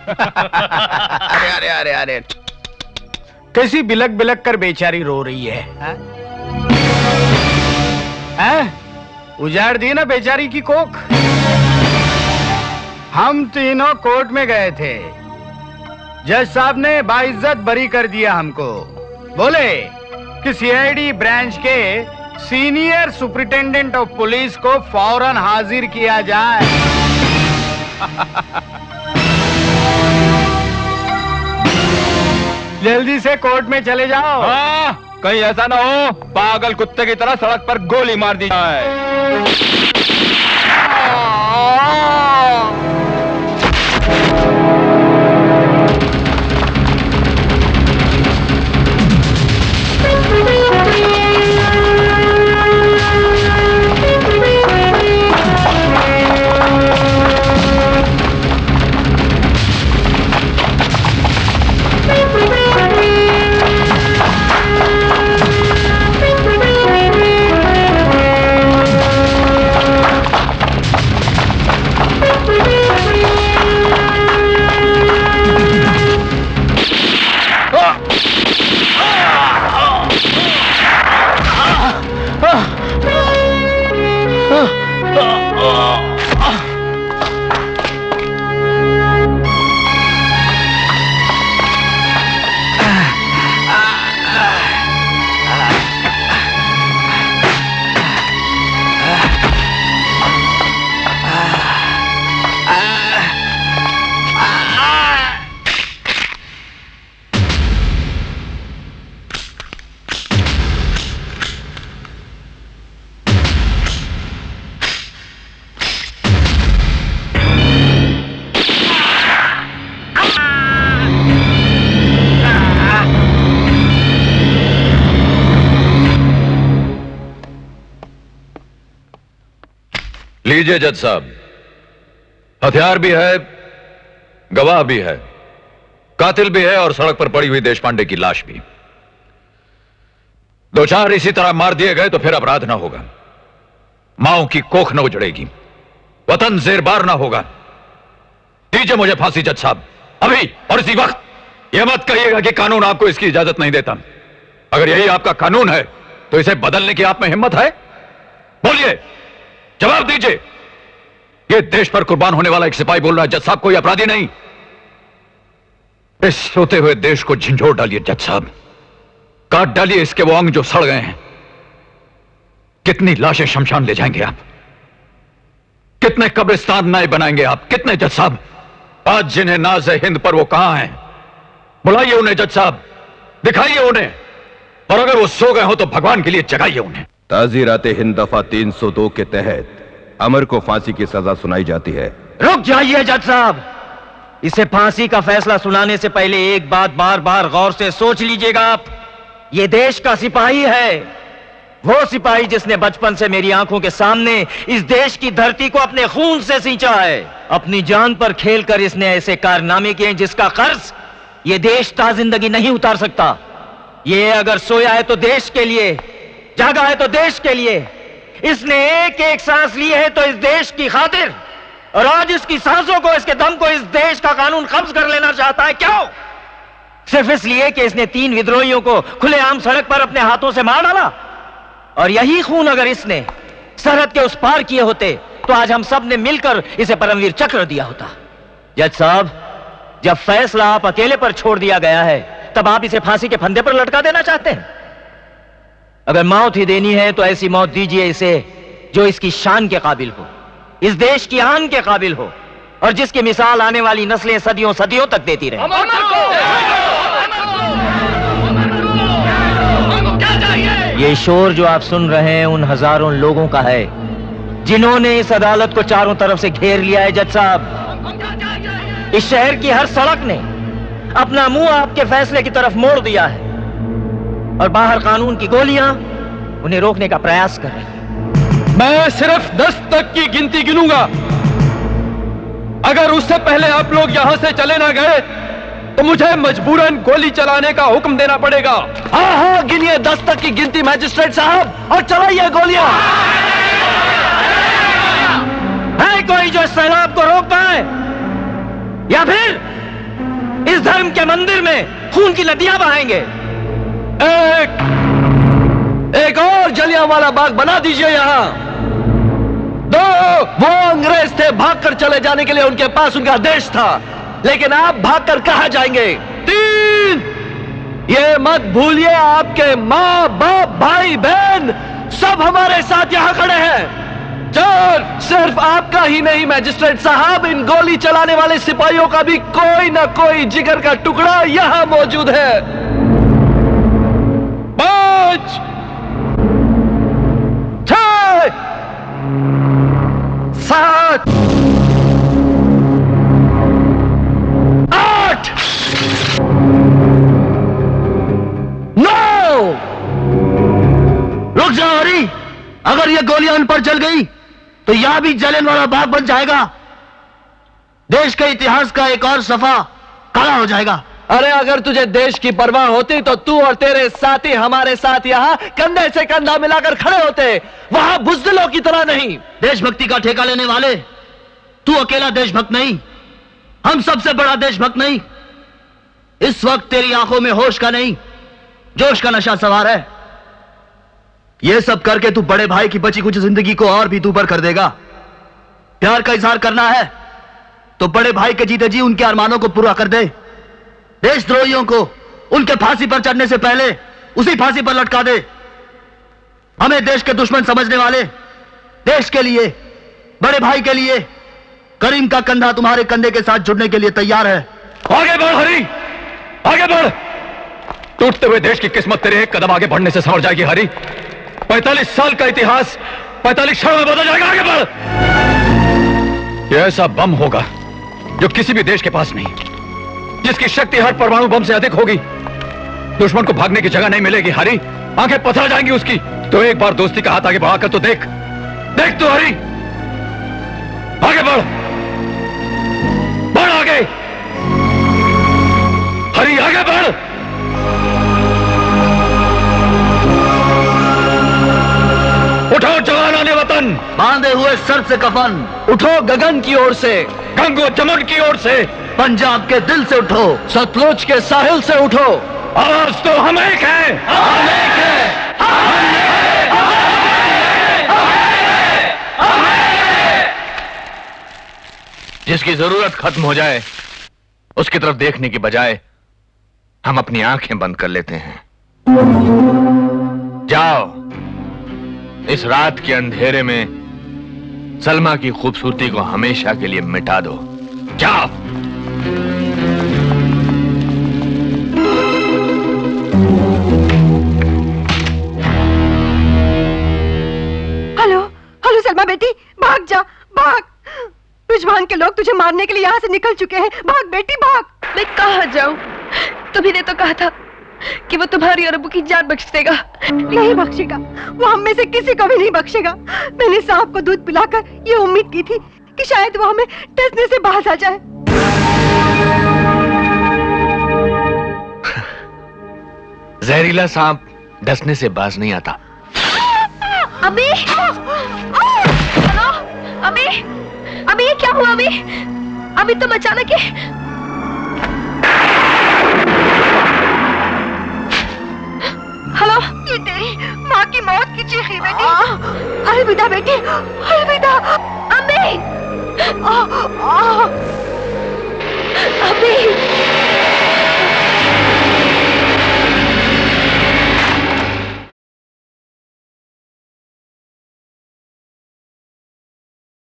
अरे अरे अरे अरे, कैसी बिलक बिलक कर बेचारी रो रही है। उजाड़ दी ना बेचारी की कोख। हम तीनों कोर्ट में गए थे, जज साहब ने बाइज्जत बरी कर दिया हमको। बोले कि सीआईडी ब्रांच के सीनियर सुपरिटेंडेंट ऑफ पुलिस को फौरन हाजिर किया जाए। जल्दी से कोर्ट में चले जाओ। हाँ, कहीं ऐसा ना हो पागल कुत्ते की तरह सड़क पर गोली मार दी जाए। लीजिए जज साहब, हथियार भी है, गवाह भी है, कातिल भी है और सड़क पर पड़ी हुई देशपांडे की लाश भी। दो चार इसी तरह मार दिए गए तो फिर अपराध ना होगा, माओ की कोख न उजड़ेगी, वतन जेरबार ना होगा। दीजिए मुझे फांसी जज साहब, अभी और इसी वक्त। यह मत कहिएगा कि कानून आपको इसकी इजाजत नहीं देता। अगर यही आपका कानून है तो इसे बदलने की आप में हिम्मत है? बोलिए, जवाब दीजिए। यह देश पर कुर्बान होने वाला एक सिपाही बोल रहा है, जज साहब कोई अपराधी नहीं। इस सोते हुए देश को झंझोर डालिए जज साहब, काट डालिए इसके वो अंग जो सड़ गए हैं। कितनी लाशें शमशान ले जाएंगे आप? कितने कब्रिस्तान नए बनाएंगे आप? कितने जज साहब? आज जिन्हें नाज है हिंद पर वो कहां हैं? बुलाइए उन्हें जज साहब, दिखाइए उन्हें, और अगर वो सो गए हो तो भगवान के लिए जगाइए उन्हें। ताज़ीराते हिंद दफा 302 के तहत अमर को फांसी की सजा सुनाई जाती है। रुक जाइए जज साहब, इसे फांसी का फैसला सुनाने से पहले एक बात बार बार गौर से सोच लीजिएगा आप। ये देश का सिपाही है, वो सिपाही जिसने बचपन से मेरी आंखों के सामने इस देश की धरती को अपने खून से सींचा है। अपनी जान पर खेलकर इसने ऐसे कारनामे किए जिसका कर्ज ये देश ताजिंदगी नहीं उतार सकता। ये अगर सोया है तो देश के लिए, जागा है तो देश के लिए। इसने एक एक सांस ली है तो इस देश की खातिर, और आज इसकी सांसों को, इसके दम को इस देश का कानून कब्ज कर लेना चाहता है। क्यों? सिर्फ इसलिए कि इसने 3 विद्रोहियों को खुलेआम सड़क पर अपने हाथों से मार डाला। और यही खून अगर इसने सरहद के उस पार किए होते तो आज हम सब ने मिलकर इसे परमवीर चक्र दिया होता। जज साहब, जब फैसला आप अकेले पर छोड़ दिया गया है तब आप इसे फांसी के फंदे पर लटका देना चाहते हैं। अगर मौत ही देनी है तो ऐसी मौत दीजिए इसे जो इसकी शान के काबिल हो, इस देश की आन के काबिल हो, और जिसकी मिसाल आने वाली नस्लें सदियों सदियों तक देती रहे। ये शोर जो आप सुन रहे हैं उन हजारों लोगों का है जिन्होंने इस अदालत को चारों तरफ से घेर लिया है। जज साहब, इस शहर की हर सड़क ने अपना मुंह आपके फैसले की तरफ मोड़ दिया है, और बाहर कानून की गोलियां उन्हें रोकने का प्रयास कर रही हैं। मैं सिर्फ 10 तक की गिनती गिनूंगा। अगर उससे पहले आप लोग यहां से चले ना गए तो मुझे मजबूरन गोली चलाने का हुक्म देना पड़ेगा। हाँ हाँ, गिनिए 10 तक की गिनती मैजिस्ट्रेट साहब, और चलाइए गोलियां। है कोई जो इस सैलाब को रोक पाए, या फिर धर्म के मंदिर में खून की नदियां बहाएंगे। एक और जलियांवाला बाग बना दीजिए यहां। 2, वो अंग्रेज थे, भागकर चले जाने के लिए उनके पास उनका देश था, लेकिन आप भागकर कहां जाएंगे? 3, ये मत भूलिए आपके मां बाप भाई बहन सब हमारे साथ यहां खड़े हैं। 4, सिर्फ आपका ही नहीं मैजिस्ट्रेट साहब, इन गोली चलाने वाले सिपाहियों का भी कोई ना कोई जिगर का टुकड़ा यहां मौजूद है। 5, 6, 7, 8, 9। रुक जाओ हरी, अगर ये गोलियां उन पर चल गई तो यहां भी जलियांवाला बाग बन जाएगा। देश के इतिहास का एक और सफा काला हो जाएगा। अरे अगर तुझे देश की परवाह होती तो तू और तेरे साथी हमारे साथ यहां कंधे से कंधा मिलाकर खड़े होते, वहां बुज़दिलों की तरह नहीं। देशभक्ति का ठेका लेने वाले तू अकेला देशभक्त नहीं, हम सबसे बड़ा देशभक्त नहीं। इस वक्त तेरी आंखों में होश का नहीं, जोश का नशा सवार है। यह सब करके तू बड़े भाई की बची कुछ जिंदगी को और भी दूभर कर देगा। प्यार का इजहार करना है तो बड़े भाई के जीते जी उनके अरमानों को पूरा कर दे। देशद्रोहियों को उनके फांसी पर चढ़ने से पहले उसी फांसी पर लटका दे। हमें देश के दुश्मन समझने वाले देश के लिए, बड़े भाई के लिए करीम का कंधा तुम्हारे कंधे के साथ जुड़ने के लिए तैयार है। आगे बढ़ हरी, आगे बढ़। टूटते हुए देश की किस्मत तेरे एक कदम आगे बढ़ने से संवर जाएगी हरी। 45 साल का इतिहास 45 क्षण में बदल जाएगा। आगे बढ़। यह ऐसा बम होगा जो किसी भी देश के पास नहीं, जिसकी शक्ति हर परमाणु बम से अधिक होगी। दुश्मन को भागने की जगह नहीं मिलेगी हरी, आंखें पथरा जाएंगी उसकी। तो एक बार दोस्ती का हाथ आगे बढ़ाकर तो देख, देख तू हरी। आगे बढ़, बढ़ आगे हरी, आगे बढ़। उठो जवानाने वतन, बांधे हुए सर से कफन, उठो गगन की ओर से, गंगो जमुन की ओर से, पंजाब के दिल से उठो, सतलुज के साहिल से उठो। आवाज तो हम एक है, हम एक है, जिसकी जरूरत खत्म हो जाए उसकी तरफ देखने की बजाय हम अपनी आंखें बंद कर लेते हैं। जाओ, इस रात के अंधेरे में सलमा की खूबसूरती को हमेशा के लिए मिटा दो। जाओ। हेलो हेलो सलमा बेटी, भाग जा, भाग। रुझवान के लोग तुझे मारने के लिए यहाँ से निकल चुके हैं। भाग बेटी भाग। मैं कहाँ जाऊँ? तुम्ही ने तो कहा था कि वो तुम्हारी और अब्बू की जान बख्श देगा। नहीं बख्शेगा, वो हम में से किसी को भी नहीं बख्शेगा। मैंने सांप को दूध पिलाकर ये उम्मीद की थी कि शायद वो हमें डसने से बाज आ जाए। जहरीला सांप डसने से बाज नहीं आता। अबे, हेलो, अबे, अबे ये क्या हुआ? अबे, अबे तुम अचानक ही हेलो, ये तेरी माँ की मौत की चीख है बेटी। अलविदा बेटी, अलविदा। अबे,